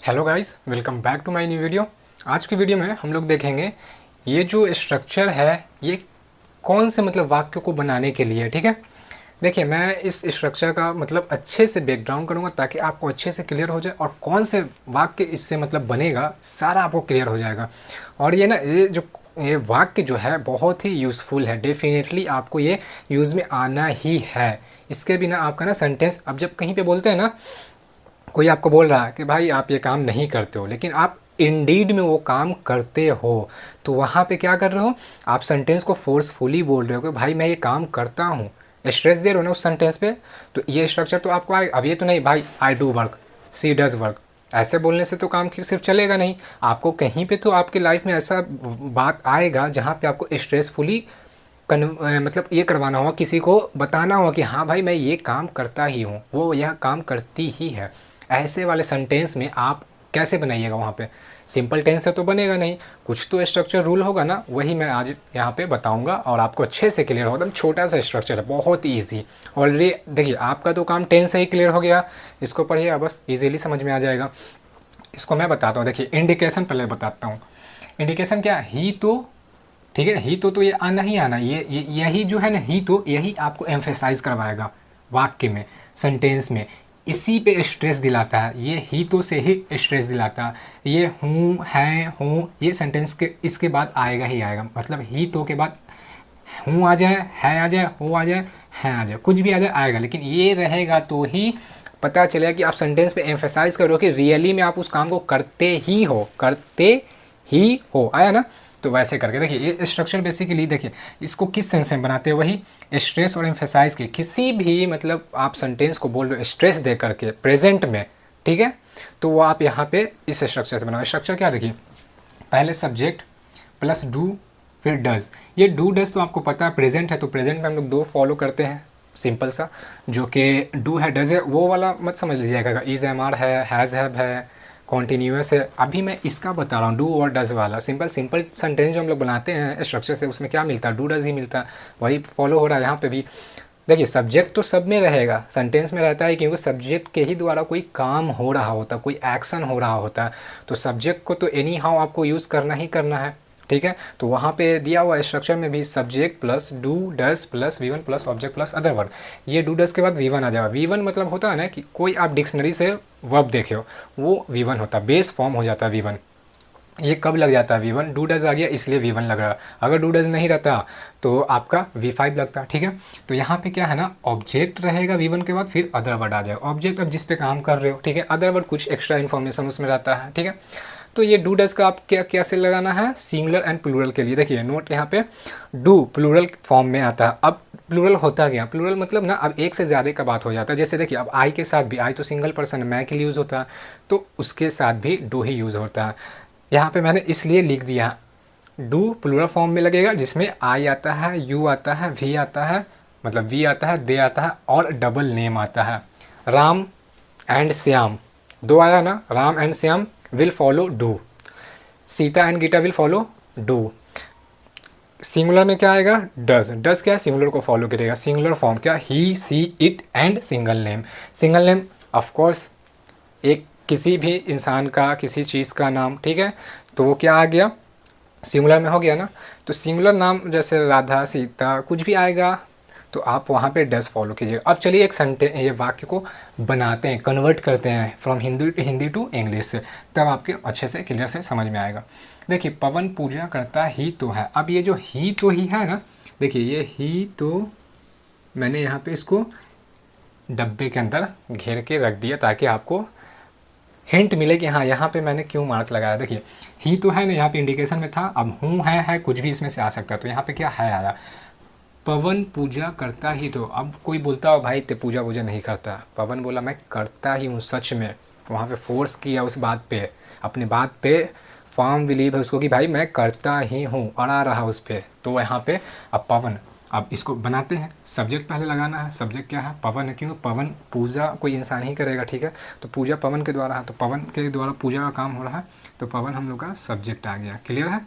Hello guys, welcome back to my new video. आज की video में हम लोग देखेंगे ये जो स्ट्रक्चर है ये कौन से वाक्यों को बनाने के लिए है। ठीक है, देखिए मैं इस स्ट्रक्चर का अच्छे से ब्रेकडाउन करूँगा ताकि आपको अच्छे से क्लियर हो जाए और कौन से वाक्य इससे बनेगा सारा आपको क्लियर हो जाएगा। और ये वाक्य जो है बहुत ही यूज़फुल है, डेफिनेटली आपको ये यूज़ में आना ही है। इसके बिना आपका सेंटेंस, अब जब कहीं पे बोलते हैं ना, कोई आपको बोल रहा है कि भाई आप ये काम नहीं करते हो, लेकिन आप इंडीड में वो काम करते हो, तो वहाँ पे क्या कर रहे हो, आप सेंटेंस को फोर्सफुली बोल रहे हो कि भाई मैं ये काम करता हूँ, स्ट्रेस दे रहे हो ना उस सेंटेंस पे। तो ये स्ट्रक्चर तो आपको आए। अब ये तो नहीं भाई I do work, she does work, ऐसे बोलने से तो काम सिर्फ चलेगा नहीं। आपको कहीं पे तो आपकी लाइफ में ऐसा बात आएगा जहाँ पे आपको स्ट्रेसफुली ये करवाना होगा, किसी को बताना होगा कि हाँ भाई मैं ये काम करता ही हूँ, वो यह काम करती ही है। ऐसे वाले सेंटेंस में आप कैसे बनाइएगा, वहाँ पे सिंपल टेंस से तो बनेगा नहीं, कुछ तो स्ट्रक्चर रूल होगा ना, वही मैं आज यहाँ पे बताऊँगा और आपको अच्छे से क्लियर होगा। एकदम छोटा सा स्ट्रक्चर है, बहुत ही ईजी। ऑलरेडी देखिए आपका तो काम टेंस से ही क्लियर हो गया, इसको पढ़िए बस, ईजीली समझ में आ जाएगा। इसको मैं बताता हूँ, देखिए इंडिकेशन पहले बताता हूँ। इंडिकेशन क्या, ही तो, ठीक है, ही तो ये आना ही आना, यही जो है ना, ही तो यही आपको एम्फेसाइज करवाएगा वाक्य में, सेंटेंस में, इसी पे स्ट्रेस दिलाता है। ये ही तो से ही स्ट्रेस दिलाता है। ये हूँ है हूँ ये सेंटेंस के इसके बाद आएगा ही आएगा, ही तो के बाद हूँ आ जाए, है आ जाए, हो आ जाए, हैं आ जाए, कुछ भी आ जाए आएगा, लेकिन ये रहेगा तो ही पता चलेगा कि आप सेंटेंस पे एम्फेसाइज करो कि रियली में आप उस काम को करते ही हो, करते ही हो। आया ना, तो वैसे करके देखिए ये स्ट्रक्चर बेसिकली देखिए इसको किस सेंस में बनाते हैं, वही स्ट्रेस और एम्फेसाइज के, किसी भी आप सेंटेंस को बोल रहे हो स्ट्रेस दे करके प्रेजेंट में, ठीक है, तो वो आप यहाँ पे इस स्ट्रक्चर से बनाओ। स्ट्रक्चर क्या, देखिए पहले सब्जेक्ट प्लस डू फिर डज। ये डू डज तो आपको पता है प्रेजेंट है, तो प्रेजेंट में हम लोग दो फॉलो करते हैं सिंपल सा, जो कि डू है डज है, वो वाला मत समझ लीजिएगा। इज एम आर है, हैज़ हैव है, कॉन्टीन्यूस है। अभी मैं इसका बता रहा हूँ डू और डज वाला। सिंपल सेंटेंस जो हम लोग बनाते हैं स्ट्रक्चर से, उसमें क्या मिलता है, डू डज ही मिलता है, वही फॉलो हो रहा है यहाँ पे भी। देखिए सब्जेक्ट तो सब में रहेगा, सेंटेंस में रहता है, क्योंकि सब्जेक्ट के ही द्वारा कोई काम हो रहा होता है, कोई एक्शन हो रहा होता है, तो सब्जेक्ट को तो एनी हाउ आपको यूज़ करना ही करना है, ठीक है। तो वहाँ पे दिया हुआ स्ट्रक्चर में भी subject plus do does plus V one plus object plus other word. ये डू डज के बाद वी वन आ जाएगा। वी वन होता है ना कि कोई आप डिक्शनरी से वर्ब देखे हो, वो वी वन होता है, बेस फॉर्म हो जाता है वी वन। ये कब लग जाता है वी वन, डू डज आ गया इसलिए वी वन लग रहा है। अगर डू डज नहीं रहता तो आपका वी फाइव लगता, ठीक है। तो यहाँ पे क्या है ना, ऑब्जेक्ट रहेगा वी वन के बाद, फिर अदर वर्ड आ जाएगा। ऑब्जेक्ट अब जिस पे काम कर रहे हो, ठीक है, अदर वर्ड कुछ एक्स्ट्रा इन्फॉर्मेशन उसमें रहता है, ठीक है। तो ये डू डज का आप क्या कैसे लगाना है, सिंगुलर एंड प्लूरल के लिए। देखिए नोट यहाँ पे डू प्लूरल फॉर्म में आता है। अब प्लूरल होता गया, प्लूरल ना अब एक से ज़्यादा का बात हो जाता है। जैसे देखिए अब आई के साथ भी, आई तो सिंगल पर्सन है, मैं के लिए यूज़ होता है, तो उसके साथ भी डू ही यूज़ होता है। यहाँ पे मैंने इसलिए लिख दिया डू प्लूरल फॉर्म में लगेगा, जिसमें आई आता है, यू आता है, वी आता है, वी आता है, दे आता है और डबल नेम आता है। राम एंड श्याम, दो आया ना, Ram and Shyam will follow do, Sita and Gita will follow do. Singular में क्या आएगा, डज। डज क्या है, सिंगुलर को फॉलो करेगा। सिंगुलर फॉर्म क्या, he she it and single name. Single name of course एक किसी भी इंसान का, किसी चीज़ का नाम, ठीक है, तो वो क्या आ गया, सिंगुलर में हो गया ना। तो सिंगुलर नाम जैसे राधा, सीता, कुछ भी आएगा तो आप वहाँ पे डज फॉलो कीजिएगा। अब चलिए एक ये वाक्य को बनाते हैं, कन्वर्ट करते हैं फ्रॉम हिंदी टू इंग्लिश से, तब आपके अच्छे से क्लियर से समझ में आएगा। देखिए पवन पूजा करता ही तो है। अब ये जो ही तो ही है ना, देखिए ये ही तो मैंने यहाँ पे इसको डब्बे के अंदर घेर के रख दिया ताकि आपको हिंट मिले कि हाँ यहाँ पे मैंने क्यों मार्क लगाया। देखिए ही तो है ना, यहाँ पे इंडिकेशन में था, अब हूँ है कुछ भी इसमें से आ सकता है, तो यहाँ पे क्या है आया, पवन पूजा करता ही तो। अब कोई बोलता हो भाई ते पूजा वूजा नहीं करता, पवन बोला मैं करता ही हूँ सच में, वहाँ पे फोर्स किया उस बात पे, अपनी बात पे फॉर्म बिलीव है उसको कि भाई मैं करता ही हूँ, अड़ा रहा उस पर, तो यहाँ पे अब पवन, अब इसको बनाते हैं, सब्जेक्ट पहले लगाना है। सब्जेक्ट क्या है, पवन है, क्योंकि पवन पूजा कोई इंसान ही करेगा, ठीक है, तो पूजा पवन के द्वारा है, तो पवन के द्वारा पूजा का काम हो रहा है, तो पवन हम लोग का सब्जेक्ट आ गया। क्लियर है।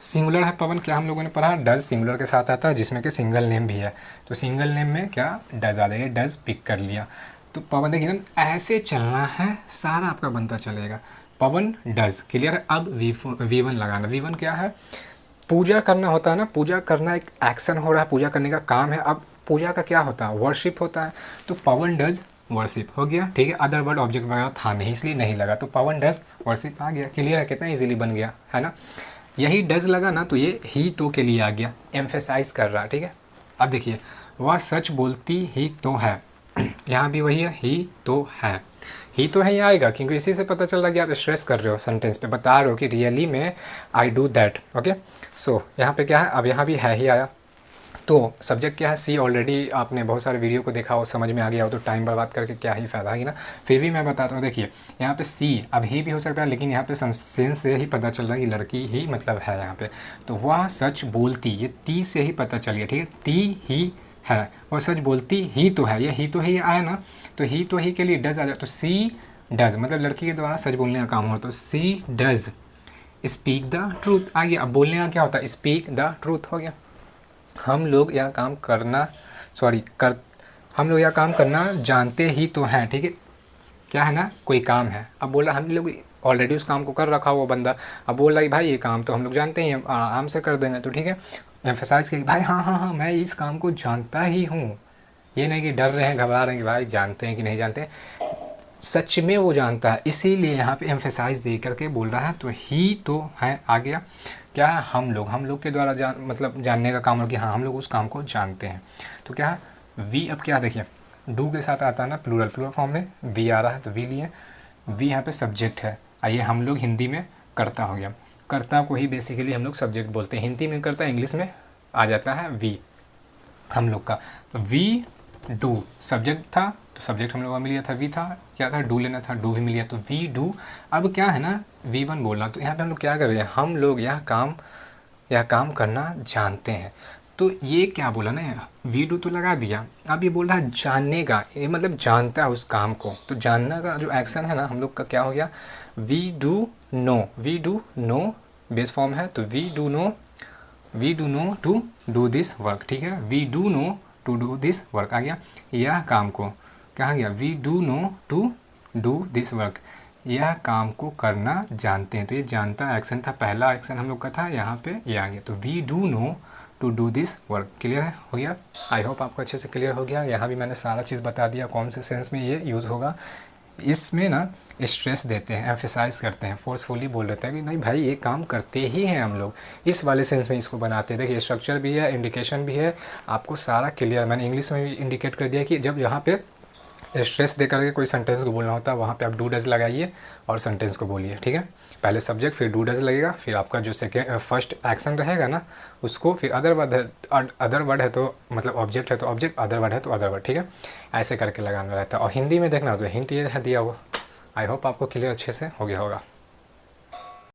सिंगुलर है पवन, क्या हम लोगों ने पढ़ा, डज सिंगुलर के साथ आता है, जिसमें कि सिंगल नेम भी है, तो सिंगल नेम में क्या डज आ जाएगा, डज पिक कर लिया। तो पवन देखिए ना ऐसे चलना है, सारा आपका बनता चलेगा। पवन डज, क्लियर है। अब V1 लगाना। V1 क्या है, पूजा करना होता है ना, पूजा करना एक एक्शन हो रहा है, पूजा करने का काम है। अब पूजा का क्या होता है, वर्शिप होता है, तो पवन डज वर्शिप हो गया, ठीक है। अदर वर्ड ऑब्जेक्ट वगैरह था नहीं इसलिए नहीं लगा, तो पवन डज वर्शिप आ गया, क्लियर है, कितना इजीली बन गया है ना। यही डज लगा ना तो ये ही तो के लिए आ गया, एम्फेसाइज कर रहा है, ठीक है। अब देखिए वह सच बोलती ही तो है, यहाँ भी वही है, ही तो है। ही तो है ये आएगा क्योंकि इसी से पता चल रहा है कि आप स्ट्रेस कर रहे हो, सेंटेंस पे बता रहे हो कि रियली में आई डू दैट, ओके। सो यहाँ पे क्या है, अब यहाँ भी है ही आया, तो सब्जेक्ट क्या है, सी। ऑलरेडी आपने बहुत सारे वीडियो को देखा हो, समझ में आ गया हो, तो टाइम बर्बाद करके क्या ही फ़ायदा है ना। फिर भी मैं बताता हूँ, देखिए यहाँ पे सी, अब ही भी हो सकता है, लेकिन यहाँ पे सेंस से ही पता चल रहा है कि लड़की ही मतलब है यहाँ पे। तो वह सच बोलती, ये ती से ही पता चल गया, ठीक है, ती ही है, वो सच बोलती ही तो है, ये ही तो ही आया ना, तो ही तो ही के लिए डज आ जाए, तो सी डज मतलब लड़की के द्वारा सच बोलने का काम हो, तो सी डज स्पीक द ट्रूथ आ गया। अब बोलने का क्या होता है, स्पीक द ट्रूथ हो गया। हम लोग यह काम करना हम लोग यह काम करना जानते ही तो हैं, ठीक है। क्या है ना, कोई काम है, अब बोल रहा हम लोग ऑलरेडी उस काम को कर रखा वो बंदा, अब बोल रहा है भाई ये काम तो हम लोग जानते ही हैं, आराम से कर देंगे, तो ठीक है। एम्फेसाइज किया भाई हाँ हाँ हाँ मैं इस काम को जानता ही हूँ, ये नहीं कि डर रहे हैं, घबरा रहे हैं कि भाई जानते हैं कि नहीं जानते, सच में वो जानता है, इसीलिए यहाँ पे एम्फेसाइज दे करके बोल रहा है। तो ही तो है आ गया, क्या है, हम लोग के द्वारा मतलब जानने का काम हो कि हाँ हम लोग उस काम को जानते हैं। तो क्या है वी, अब क्या देखिए डू के साथ आता है ना प्लूरल फॉर्म में वी आ रहा है, तो वी लिए, वी यहाँ पे सब्जेक्ट है। आइए हम लोग हिंदी में कर्ता हो गया, कर्ता को ही बेसिकली हम लोग सब्जेक्ट बोलते हैं, हिंदी में कर्ता, इंग्लिश में आ जाता है वी हम लोग का। तो वी डू सब्जेक्ट था, तो सब्जेक्ट हम लोग का मिल गया था, वी था, क्या था, डू लेना था, डू भी मिल गया, तो वी डू। अब क्या है ना V1 बोलना, तो यहाँ पे हम लोग क्या कर रहे हैं, हम लोग यह काम करना जानते हैं। तो ये क्या बोला ना, वी डू तो लगा दिया, अब ये बोल रहा है जानने का, ये मतलब जानता है उस काम को, तो जानना का जो एक्शन है ना हम लोग का क्या हो गया, we do know base form है, तो we do know to do this work, ठीक है, we do know to do this work आ गया। यह काम को क्या आ गया, we do know to do this work, यह काम को करना जानते हैं, तो ये जानता एक्शन था, पहला एक्शन हम लोग का था, यहाँ पे ये आ गया, तो we do know to do this work, clear है, हो गया। आई होप आपको अच्छे से क्लियर हो गया। यहाँ भी मैंने सारा चीज़ बता दिया कौन से सेंस में ये यूज़ होगा। इसमें ना स्ट्रेस देते हैं, एम्फेसाइज करते हैं, फोर्सफुली बोल देते हैं कि नहीं भाई ये काम करते ही हैं हम लोग, इस वाले सेंस में इसको बनाते हैं। देखिए स्ट्रक्चर भी है, इंडिकेशन भी है, आपको सारा क्लियर, मैंने इंग्लिश में भी इंडिकेट कर दिया कि जब यहाँ पे स्ट्रेस दे करके कोई सेंटेंस को बोलना होता है वहाँ पे आप डू डज लगाइए और सेंटेंस को बोलिए, ठीक है। पहले सब्जेक्ट फिर डू डज लगेगा, फिर आपका जो फर्स्ट एक्शन रहेगा ना उसको, फिर अदर वर्ड है तो मतलब ऑब्जेक्ट है तो ऑब्जेक्ट, अदर वर्ड है तो अदर वर्ड, ठीक है, ऐसे करके लगाना रहता है। और हिंदी में देखना हो तो हिंट ये है दिया हुआ। आई होप आपको क्लियर अच्छे से हो गया होगा।